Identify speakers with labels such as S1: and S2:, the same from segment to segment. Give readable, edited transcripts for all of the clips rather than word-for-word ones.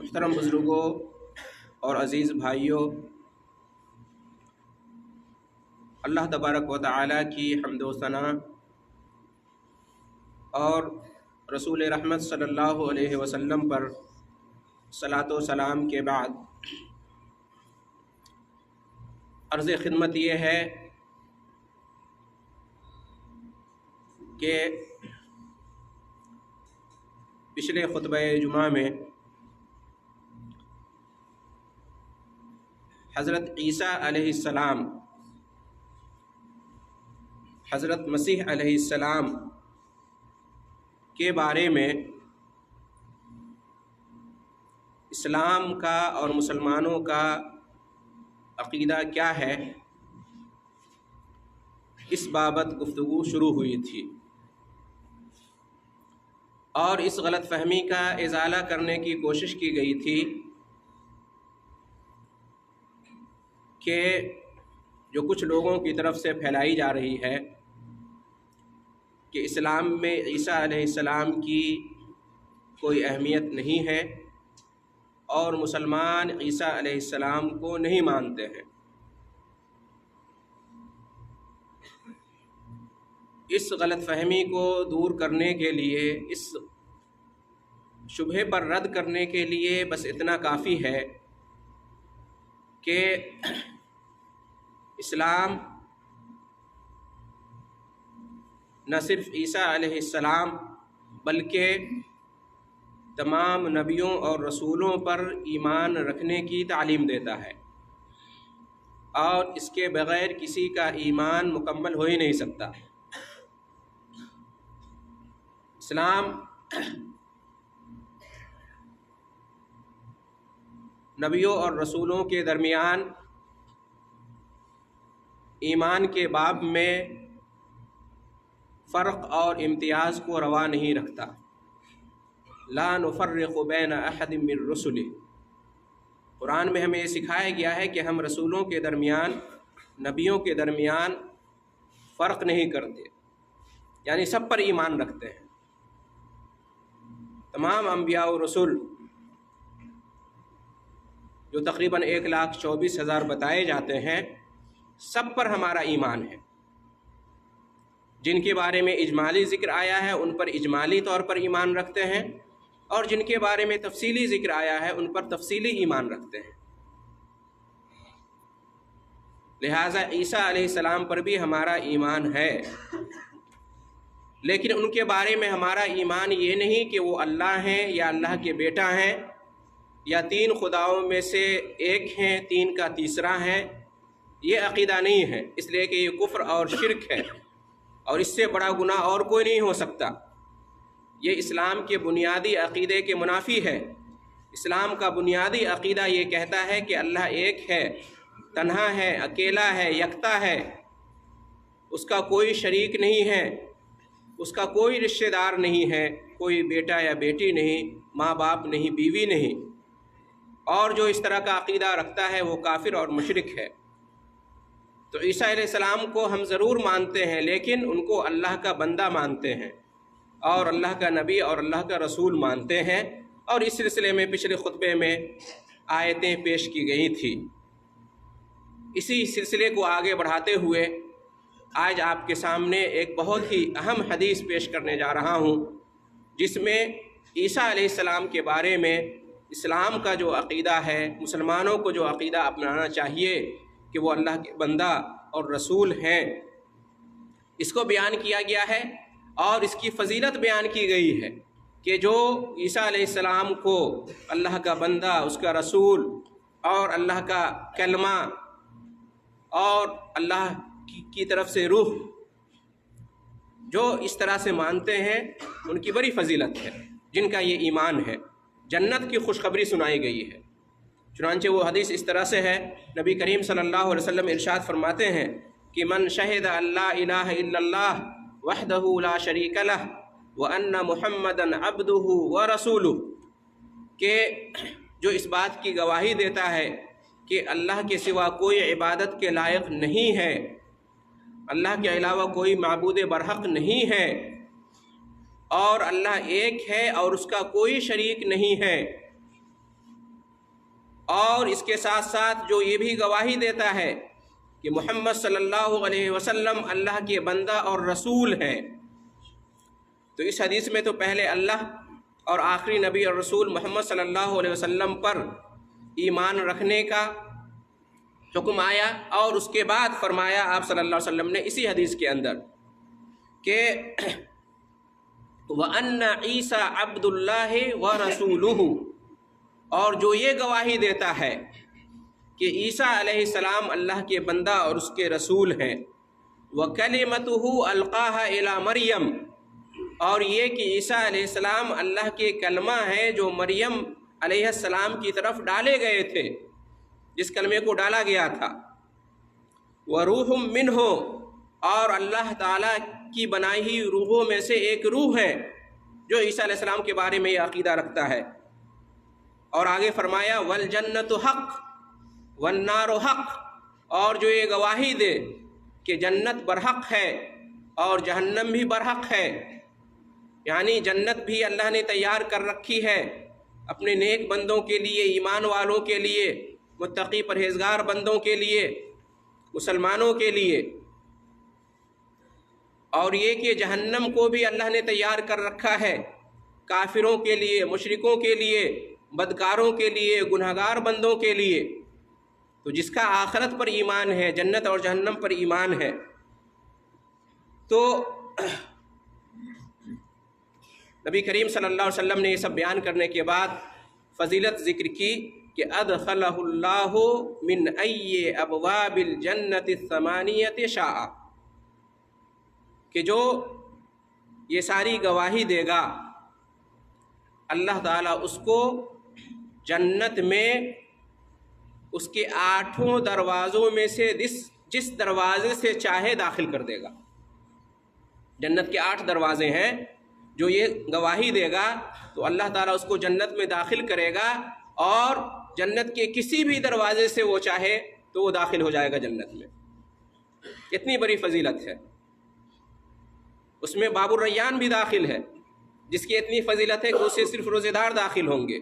S1: محترم بزرگوں اور عزیز بھائیوں، اللہ تبارک و تعالی کی حمد و ثنا اور رسول رحمت صلی اللہ علیہ وسلم پر صلاۃ و سلام کے بعد عرض خدمت یہ ہے کہ پچھلے خطبہ جمعہ میں حضرت عیسیٰ علیہ السلام، حضرت مسیح علیہ السلام کے بارے میں اسلام کا اور مسلمانوں کا عقیدہ کیا ہے، اس بابت گفتگو شروع ہوئی تھی اور اس غلط فہمی کا ازالہ کرنے کی کوشش کی گئی تھی کہ جو کچھ لوگوں کی طرف سے پھیلائی جا رہی ہے کہ اسلام میں عیسیٰ علیہ السلام کی کوئی اہمیت نہیں ہے اور مسلمان عیسیٰ علیہ السلام کو نہیں مانتے ہیں۔ اس غلط فہمی کو دور کرنے کے لیے، اس شبہے پر رد کرنے کے لیے بس اتنا کافی ہے کہ اسلام نہ صرف عیسیٰ علیہ السلام بلکہ تمام نبیوں اور رسولوں پر ایمان رکھنے کی تعلیم دیتا ہے، اور اس کے بغیر کسی کا ایمان مکمل ہو ہی نہیں سکتا۔ اسلام نبیوں اور رسولوں کے درمیان ایمان کے باب میں فرق اور امتیاز کو روا نہیں رکھتا۔ لا نفرق بین احد من رسلہ، قرآن میں ہمیں یہ سکھایا گیا ہے کہ ہم رسولوں کے درمیان، نبیوں کے درمیان فرق نہیں کرتے، یعنی سب پر ایمان رکھتے ہیں۔ تمام انبیاء و رسول جو تقریباً 1,24,000 بتائے جاتے ہیں، سب پر ہمارا ایمان ہے۔ جن کے بارے میں اجمالی ذکر آیا ہے ان پر اجمالی طور پر ایمان رکھتے ہیں، اور جن کے بارے میں تفصیلی ذکر آیا ہے ان پر تفصیلی ایمان رکھتے ہیں۔ لہٰذا عیسیٰ علیہ السلام پر بھی ہمارا ایمان ہے، لیکن ان کے بارے میں ہمارا ایمان یہ نہیں کہ وہ اللہ ہیں یا اللہ کے بیٹا ہیں یا 3 خداؤں میں سے ایک ہیں، 3 کا تیسرا ہے۔ یہ عقیدہ نہیں ہے، اس لیے کہ یہ کفر اور شرک ہے، اور اس سے بڑا گناہ اور کوئی نہیں ہو سکتا۔ یہ اسلام کے بنیادی عقیدے کے منافی ہے۔ اسلام کا بنیادی عقیدہ یہ کہتا ہے کہ اللہ ایک ہے، تنہا ہے، اکیلا ہے، یکتا ہے، اس کا کوئی شریک نہیں ہے، اس کا کوئی رشتہ دار نہیں ہے، کوئی بیٹا یا بیٹی نہیں، ماں باپ نہیں، بیوی نہیں، اور جو اس طرح کا عقیدہ رکھتا ہے وہ کافر اور مشرک ہے۔ تو عیسیٰ علیہ السلام کو ہم ضرور مانتے ہیں، لیکن ان کو اللہ کا بندہ مانتے ہیں اور اللہ کا نبی اور اللہ کا رسول مانتے ہیں، اور اس سلسلے میں پچھلے خطبے میں آیتیں پیش کی گئی تھی۔ اسی سلسلے کو آگے بڑھاتے ہوئے آج آپ کے سامنے ایک بہت ہی اہم حدیث پیش کرنے جا رہا ہوں، جس میں عیسیٰ علیہ السلام کے بارے میں اسلام کا جو عقیدہ ہے، مسلمانوں کو جو عقیدہ اپنانا چاہیے کہ وہ اللہ کے بندہ اور رسول ہیں، اس کو بیان کیا گیا ہے، اور اس کی فضیلت بیان کی گئی ہے کہ جو عیسیٰ علیہ السلام کو اللہ کا بندہ، اس کا رسول اور اللہ کا کلمہ اور اللہ کی طرف سے روح جو اس طرح سے مانتے ہیں، ان کی بڑی فضیلت ہے، جن کا یہ ایمان ہے۔ جنت کی خوشخبری سنائی گئی ہے۔ چنانچہ وہ حدیث اس طرح سے ہے، نبی کریم صلی اللہ علیہ وسلم ارشاد فرماتے ہیں کہ من شہد اللہ الہ الا اللہ وحدہ لا شریک لہ وان محمدا عبدہ ورسولہ، کہ جو اس بات کی گواہی دیتا ہے کہ اللہ کے سوا کوئی عبادت کے لائق نہیں ہے، اللہ کے علاوہ کوئی معبود برحق نہیں ہے، اور اللہ ایک ہے اور اس کا کوئی شریک نہیں ہے، اور اس کے ساتھ ساتھ جو یہ بھی گواہی دیتا ہے کہ محمد صلی اللہ علیہ وسلم اللہ کے بندہ اور رسول ہیں۔ تو اس حدیث میں تو پہلے اللہ اور آخری نبی اور رسول محمد صلی اللہ علیہ وسلم پر ایمان رکھنے کا حکم آیا، اور اس کے بعد فرمایا آپ صلی اللہ علیہ وسلم نے اسی حدیث کے اندر کہ وَأَنَّ عِيسَىٰ عَبْدُ اللَّهِ وَرَسُولُهُ، اور جو یہ گواہی دیتا ہے کہ عیسیٰ علیہ السلام اللہ کے بندہ اور اس کے رسول ہیں، وَكَلِمَتُهُ أَلْقَاهَا إِلَىٰ مَرْيَمَ، اور یہ کہ عیسیٰ علیہ السلام اللہ کے کلمہ ہیں جو مریم علیہ السلام کی طرف ڈالے گئے تھے، جس کلمے کو ڈالا گیا تھا، وَرُوحٌ مِّنْهُ، اور اللہ تعالیٰ کی بنائی ہوئی روحوں میں سے ایک روح ہے جو عیسیٰ علیہ السلام کے بارے میں یہ عقیدہ رکھتا ہے۔ اور آگے فرمایا وَالْجَنَّةُ حق وَالنَّارُ حق، اور جو یہ گواہی دے کہ جنت برحق ہے اور جہنم بھی برحق ہے، یعنی جنت بھی اللہ نے تیار کر رکھی ہے اپنے نیک بندوں کے لیے، ایمان والوں کے لیے، متقی پرہیزگار بندوں کے لیے، مسلمانوں کے لیے، اور یہ کہ جہنم کو بھی اللہ نے تیار کر رکھا ہے کافروں کے لیے، مشرکوں کے لیے، بدکاروں کے لیے، گنہگار بندوں کے لیے۔ تو جس کا آخرت پر ایمان ہے، جنت اور جہنم پر ایمان ہے، تو نبی کریم صلی اللہ علیہ وسلم نے یہ سب بیان کرنے کے بعد فضیلت ذکر کی کہ ادخلہ اللہ من ای ابواب الجنت الثمانیۃ شاء، کہ جو یہ ساری گواہی دے گا اللہ تعالیٰ اس کو جنت میں اس کے 8 دروازوں میں سے جس دروازے سے چاہے داخل کر دے گا۔ جنت کے 8 دروازے ہیں، جو یہ گواہی دے گا تو اللہ تعالیٰ اس کو جنت میں داخل کرے گا، اور جنت کے کسی بھی دروازے سے وہ چاہے تو وہ داخل ہو جائے گا جنت میں۔ اتنی بڑی فضیلت ہے۔ اس میں باب الریان بھی داخل ہے، جس کی اتنی فضیلت ہے کہ اسے صرف روزے دار داخل ہوں گے۔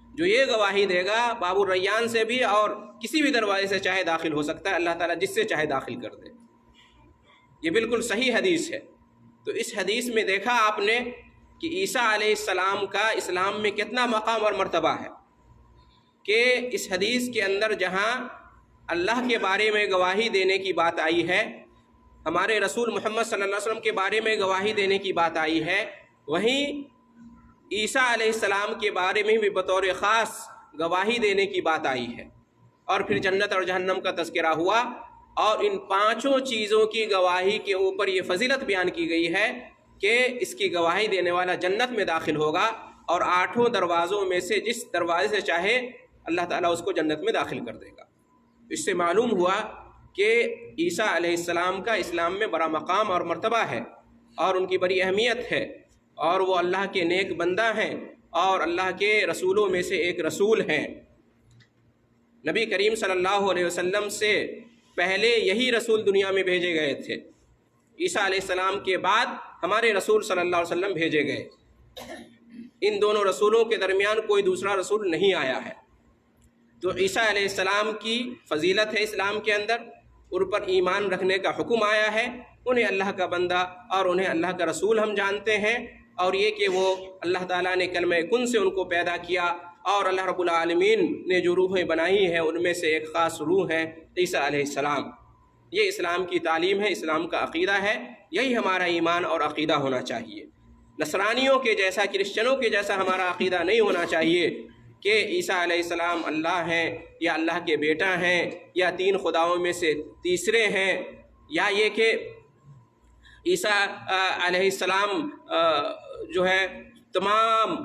S1: جو یہ گواہی دے گا باب الریان سے بھی اور کسی بھی دروازے سے چاہے داخل ہو سکتا ہے، اللہ تعالیٰ جس سے چاہے داخل کر دے۔ یہ بالکل صحیح حدیث ہے۔ تو اس حدیث میں دیکھا آپ نے کہ عیسیٰ علیہ السلام کا اسلام میں کتنا مقام اور مرتبہ ہے، کہ اس حدیث کے اندر جہاں اللہ کے بارے میں گواہی دینے کی بات آئی ہے، ہمارے رسول محمد صلی اللہ علیہ وسلم کے بارے میں گواہی دینے کی بات آئی ہے، وہیں عیسیٰ علیہ السلام کے بارے میں بھی بطور خاص گواہی دینے کی بات آئی ہے، اور پھر جنت اور جہنم کا تذکرہ ہوا، اور ان 5 چیزوں کی گواہی کے اوپر یہ فضیلت بیان کی گئی ہے کہ اس کی گواہی دینے والا جنت میں داخل ہوگا، اور 8 دروازوں میں سے جس دروازے سے چاہے اللہ تعالیٰ اس کو جنت میں داخل کر دے گا۔ اس سے معلوم ہوا کہ عیسیٰ علیہ السلام کا اسلام میں بڑا مقام اور مرتبہ ہے، اور ان کی بڑی اہمیت ہے، اور وہ اللہ کے نیک بندہ ہیں اور اللہ کے رسولوں میں سے ایک رسول ہیں۔ نبی کریم صلی اللہ علیہ وسلم سے پہلے یہی رسول دنیا میں بھیجے گئے تھے، عیسیٰ علیہ السلام کے بعد ہمارے رسول صلی اللہ علیہ وسلم بھیجے گئے۔ ان دونوں رسولوں کے درمیان کوئی دوسرا رسول نہیں آیا ہے۔ تو عیسیٰ علیہ السلام کی فضیلت ہے اسلام کے اندر، ان پر ایمان رکھنے کا حکم آیا ہے، انہیں اللہ کا بندہ اور انہیں اللہ کا رسول ہم جانتے ہیں، اور یہ کہ وہ اللہ تعالیٰ نے کلمہ کن سے ان کو پیدا کیا، اور اللہ رب العالمین نے جو روحیں بنائی ہیں ان میں سے ایک خاص روح ہے عیسیٰ علیہ السلام۔ یہ اسلام کی تعلیم ہے، اسلام کا عقیدہ ہے، یہی ہمارا ایمان اور عقیدہ ہونا چاہیے۔ نصرانیوں کے جیسا، کرسچنوں کے جیسا ہمارا عقیدہ نہیں ہونا چاہیے کہ عیسیٰ علیہ السلام اللہ ہیں، یا اللہ کے بیٹا ہیں، یا 3 خداؤں میں سے تیسرے ہیں، یا یہ کہ عیسیٰ علیہ السلام جو ہے تمام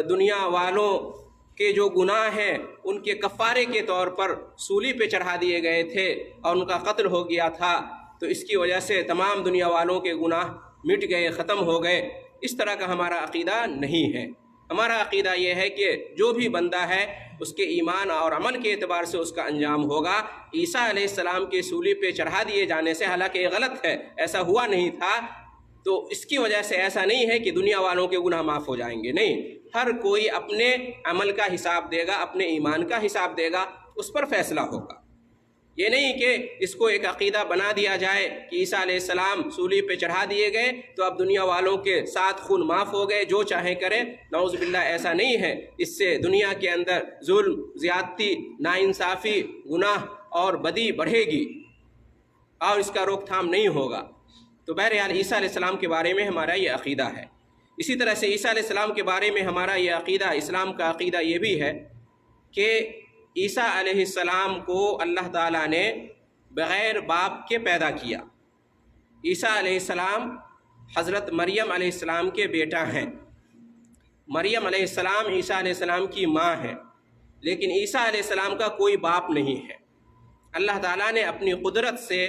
S1: دنیا والوں کے جو گناہ ہیں ان کے کفارے کے طور پر سولی پہ چڑھا دیے گئے تھے اور ان کا قتل ہو گیا تھا، تو اس کی وجہ سے تمام دنیا والوں کے گناہ مٹ گئے، ختم ہو گئے۔ اس طرح کا ہمارا عقیدہ نہیں ہے۔ ہمارا عقیدہ یہ ہے کہ جو بھی بندہ ہے اس کے ایمان اور عمل کے اعتبار سے اس کا انجام ہوگا۔ عیسیٰ علیہ السلام کے سولی پہ چڑھا دیے جانے سے، حالانکہ یہ غلط ہے، ایسا ہوا نہیں تھا، تو اس کی وجہ سے ایسا نہیں ہے کہ دنیا والوں کے گناہ معاف ہو جائیں گے، نہیں، ہر کوئی اپنے عمل کا حساب دے گا، اپنے ایمان کا حساب دے گا، اس پر فیصلہ ہوگا۔ یہ نہیں کہ اس کو ایک عقیدہ بنا دیا جائے کہ عیسیٰ علیہ السلام صلیب پہ چڑھا دیے گئے تو اب دنیا والوں کے ساتھ خون معاف ہو گئے، جو چاہیں کریں، نعوذ باللہ ایسا نہیں ہے۔ اس سے دنیا کے اندر ظلم، زیادتی، ناانصافی، گناہ اور بدی بڑھے گی اور اس کا روک تھام نہیں ہوگا۔ تو بہرحال عیسیٰ علیہ السلام کے بارے میں ہمارا یہ عقیدہ ہے۔ اسی طرح سے عیسیٰ علیہ السلام کے بارے میں ہمارا یہ عقیدہ، اسلام کا عقیدہ یہ بھی ہے کہ عیسیٰ علیہ السلام کو اللہ تعالیٰ نے بغیر باپ کے پیدا کیا۔ عیسیٰ علیہ السلام حضرت مریم علیہ السلام کے بیٹا ہیں۔ مریم علیہ السلام عیسیٰ علیہ السلام کی ماں ہے، لیکن عیسیٰ علیہ السلام کا کوئی باپ نہیں ہے۔ اللہ تعالیٰ نے اپنی قدرت سے،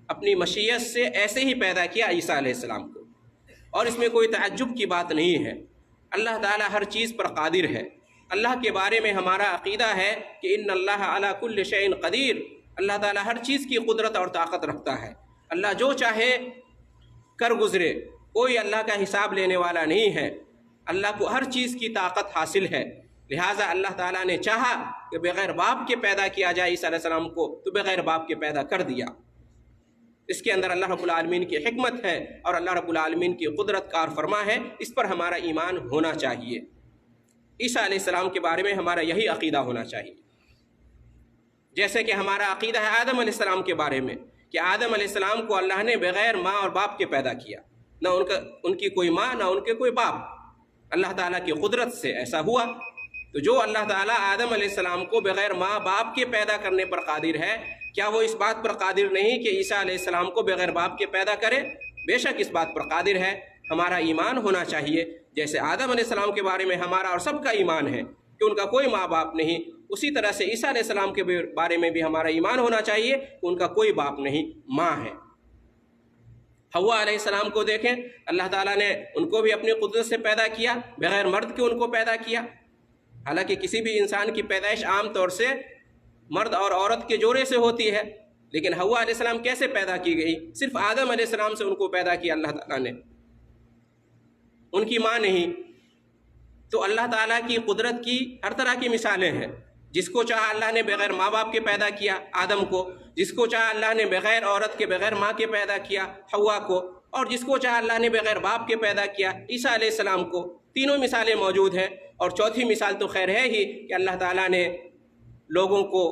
S1: اپنی مشیت سے ایسے ہی پیدا کیا عیسیٰ علیہ السلام کو، اور اس میں کوئی تعجب کی بات نہیں ہے۔ اللہ تعالیٰ ہر چیز پر قادر ہے۔ اللہ کے بارے میں ہمارا عقیدہ ہے کہ ان اللہ علی کل شیء قدیر، اللہ تعالیٰ ہر چیز کی قدرت اور طاقت رکھتا ہے۔ اللہ جو چاہے کر گزرے، کوئی اللہ کا حساب لینے والا نہیں ہے۔ اللہ کو ہر چیز کی طاقت حاصل ہے، لہٰذا اللہ تعالیٰ نے چاہا کہ بغیر باپ کے پیدا کیا جائے عیسیٰ علیہ السلام کو، تو بغیر باپ کے پیدا کر دیا۔ اس کے اندر اللہ رب العالمین کی حکمت ہے اور اللہ رب العالمین کی قدرت کار فرما ہے، اس پر ہمارا ایمان ہونا چاہیے۔ عیسیٰ علیہ السلام کے بارے میں ہمارا یہی عقیدہ ہونا چاہیے۔ جیسے کہ ہمارا عقیدہ ہے آدم علیہ السلام کے بارے میں کہ آدم علیہ السلام کو اللہ نے بغیر ماں اور باپ کے پیدا کیا، نہ ان کی کوئی ماں، نہ ان کے کوئی باپ، اللہ تعالیٰ کی قدرت سے ایسا ہوا۔ تو جو اللہ تعالیٰ آدم علیہ السلام کو بغیر ماں باپ کے پیدا کرنے پر قادر ہے، کیا وہ اس بات پر قادر نہیں کہ عیسیٰ علیہ السلام کو بغیر باپ کے پیدا کرے؟ بے شک اس بات پر قادر ہے۔ ہمارا ایمان ہونا چاہیے جیسے آدم علیہ السلام کے بارے میں ہمارا اور سب کا ایمان ہے کہ ان کا کوئی ماں باپ نہیں، اسی طرح سے عیسیٰ علیہ السلام کے بارے میں بھی ہمارا ایمان ہونا چاہیے کہ ان کا کوئی باپ نہیں، ماں ہے۔ حوا علیہ السلام کو دیکھیں، اللہ تعالیٰ نے ان کو بھی اپنی قدرت سے پیدا کیا، بغیر مرد کے ان کو پیدا کیا۔ حالانکہ کسی بھی انسان کی پیدائش عام طور سے مرد اور عورت کے جوڑے سے ہوتی ہے، لیکن حوا علیہ السلام کیسے پیدا کی گئی؟ صرف آدم علیہ السلام سے ان کو پیدا کیا اللہ تعالیٰ نے، ان کی ماں نہیں۔ تو اللہ تعالیٰ کی قدرت کی ہر طرح کی مثالیں ہیں۔ جس کو چاہا اللہ نے بغیر ماں باپ کے پیدا کیا آدم کو، جس کو چاہا اللہ نے بغیر عورت کے، بغیر ماں کے پیدا کیا حوا کو، اور جس کو چاہا اللہ نے بغیر باپ کے پیدا کیا عیسیٰ علیہ السلام کو۔ تینوں مثالیں موجود ہیں، اور چوتھی مثال تو خیر ہے ہی کہ اللہ تعالیٰ نے لوگوں کو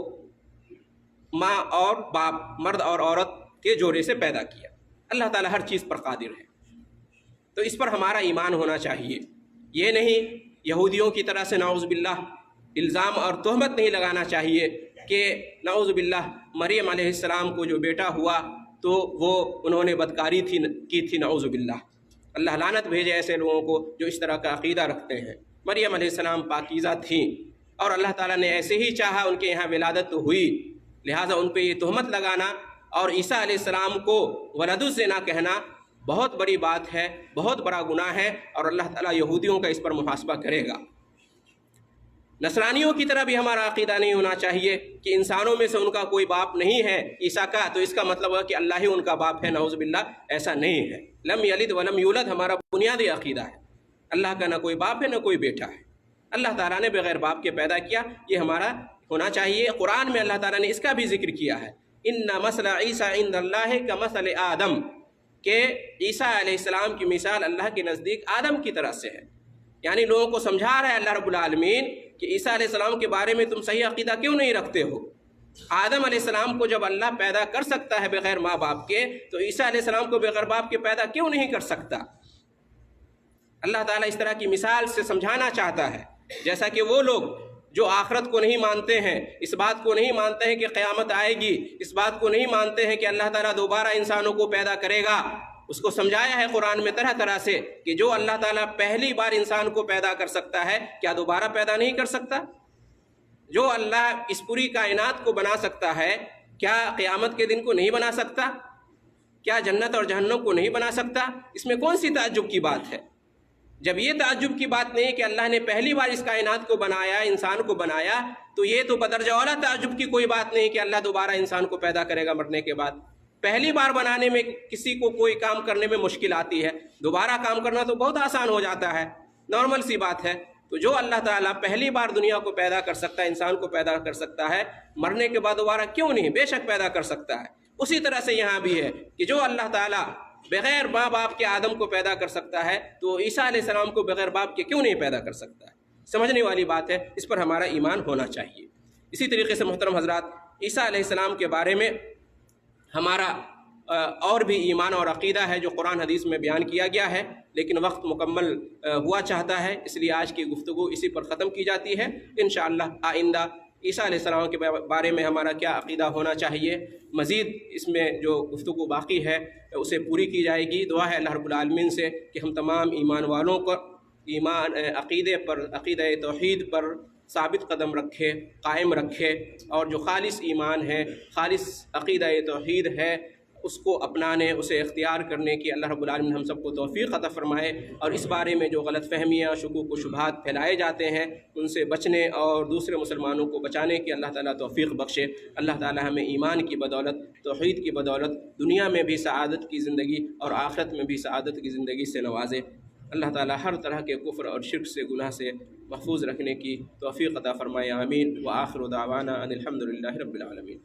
S1: ماں اور باپ، مرد اور عورت کے جوڑے سے پیدا کیا۔ اللہ تعالیٰ ہر چیز پر قادر ہے، تو اس پر ہمارا ایمان ہونا چاہیے۔ یہ نہیں یہودیوں کی طرح سے نعوذ باللہ الزام اور تہمت نہیں لگانا چاہیے کہ نعوذ باللہ مریم علیہ السلام کو جو بیٹا ہوا تو وہ انہوں نے بدکاری کی تھی، نعوذ باللہ۔ اللہ لعنت بھیجے ایسے لوگوں کو جو اس طرح کا عقیدہ رکھتے ہیں۔ مریم علیہ السلام پاکیزہ تھیں، اور اللہ تعالیٰ نے ایسے ہی چاہا، ان کے یہاں ولادت تو ہوئی، لہٰذا ان پہ یہ تہمت لگانا اور عیسیٰ علیہ السلام کو ولد الزنا کہنا بہت بڑی بات ہے، بہت بڑا گناہ ہے، اور اللہ تعالیٰ یہودیوں کا اس پر محاسبہ کرے گا۔ نصرانیوں کی طرح بھی ہمارا عقیدہ نہیں ہونا چاہیے کہ انسانوں میں سے ان کا کوئی باپ نہیں ہے عیسیٰ کا، تو اس کا مطلب ہے کہ اللہ ہی ان کا باپ ہے، نعوذ باللہ۔ ایسا نہیں ہے۔ لم یلد ولم یولد ہمارا بنیادی عقیدہ ہے، اللہ کا نہ کوئی باپ ہے نہ کوئی بیٹا ہے، اللہ تعالیٰ نے بغیر باپ کے پیدا کیا، یہ ہمارا ہونا چاہیے۔ قرآن میں اللہ تعالیٰ نے اس کا بھی ذکر کیا ہے، ان مثل عیسیٰ عند اللہ کمثل آدم، کہ عیسیٰ علیہ السلام کی مثال اللہ کے نزدیک آدم کی طرح سے ہے۔ یعنی لوگوں کو سمجھا رہا ہے اللہ رب العالمین کہ عیسیٰ علیہ السلام کے بارے میں تم صحیح عقیدہ کیوں نہیں رکھتے ہو؟ آدم علیہ السلام کو جب اللہ پیدا کر سکتا ہے بغیر ماں باپ کے، تو عیسیٰ علیہ السلام کو بغیر باپ کے پیدا کیوں نہیں کر سکتا؟ اللہ تعالیٰ اس طرح کی مثال سے سمجھانا چاہتا ہے، جیسا کہ وہ لوگ جو آخرت کو نہیں مانتے ہیں، اس بات کو نہیں مانتے ہیں کہ قیامت آئے گی، اس بات کو نہیں مانتے ہیں کہ اللہ تعالیٰ دوبارہ انسانوں کو پیدا کرے گا، اس کو سمجھایا ہے قرآن میں طرح طرح سے کہ جو اللہ تعالیٰ پہلی بار انسان کو پیدا کر سکتا ہے، کیا دوبارہ پیدا نہیں کر سکتا؟ جو اللہ اس پوری کائنات کو بنا سکتا ہے، کیا قیامت کے دن کو نہیں بنا سکتا؟ کیا جنت اور جہنم کو نہیں بنا سکتا؟ اس میں کون سی تعجب کی بات ہے؟ جب یہ تعجب کی بات نہیں کہ اللہ نے پہلی بار اس کائنات کو بنایا، انسان کو بنایا، تو یہ تو بدرجہ اولا تعجب کی کوئی بات نہیں کہ اللہ دوبارہ انسان کو پیدا کرے گا مرنے کے بعد۔ پہلی بار بنانے میں کسی کو کوئی کام کرنے میں مشکل آتی ہے، دوبارہ کام کرنا تو بہت آسان ہو جاتا ہے، نارمل سی بات ہے۔ تو جو اللہ تعالیٰ پہلی بار دنیا کو پیدا کر سکتا ہے، انسان کو پیدا کر سکتا ہے، مرنے کے بعد دوبارہ کیوں نہیں، بے شک پیدا کر سکتا ہے۔ اسی طرح سے یہاں بھی ہے کہ جو اللہ تعالیٰ بغیر ماں باپ کے آدم کو پیدا کر سکتا ہے تو عیسیٰ علیہ السلام کو بغیر باپ کے کیوں نہیں پیدا کر سکتا ہے؟ سمجھنے والی بات ہے، اس پر ہمارا ایمان ہونا چاہیے۔ اسی طریقے سے محترم حضرات، عیسیٰ علیہ السلام کے بارے میں ہمارا اور بھی ایمان اور عقیدہ ہے جو قرآن حدیث میں بیان کیا گیا ہے، لیکن وقت مکمل ہوا چاہتا ہے، اس لیے آج کی گفتگو اسی پر ختم کی جاتی ہے۔ انشاءاللہ آئندہ عیسیٰ علیہ السلام کے بارے میں ہمارا کیا عقیدہ ہونا چاہیے، مزید اس میں جو گفتگو باقی ہے اسے پوری کی جائے گی۔ دعا ہے اللہ رب العالمین سے کہ ہم تمام ایمان والوں کو عقیدے پر، عقیدہ توحید پر ثابت قدم رکھے، قائم رکھے، اور جو خالص ایمان ہے، خالص عقیدہ توحید ہے، اس کو اپنانے، اسے اختیار کرنے کی اللہ رب العالمین ہم سب کو توفیق عطا فرمائے، اور اس بارے میں جو غلط فہمیاں، شکوک و شبہات پھیلائے جاتے ہیں ان سے بچنے اور دوسرے مسلمانوں کو بچانے کی اللہ تعالیٰ توفیق بخشے۔ اللہ تعالیٰ ہمیں ایمان کی بدولت، توحید کی بدولت دنیا میں بھی سعادت کی زندگی اور آخرت میں بھی سعادت کی زندگی سے نوازے۔ اللہ تعالیٰ ہر طرح کے کفر اور شرک سے، گناہ سے محفوظ رکھنے کی توفیق عطا فرمائے، آمین۔ وآخر دعوانا ان الحمد للہ رب العالمین۔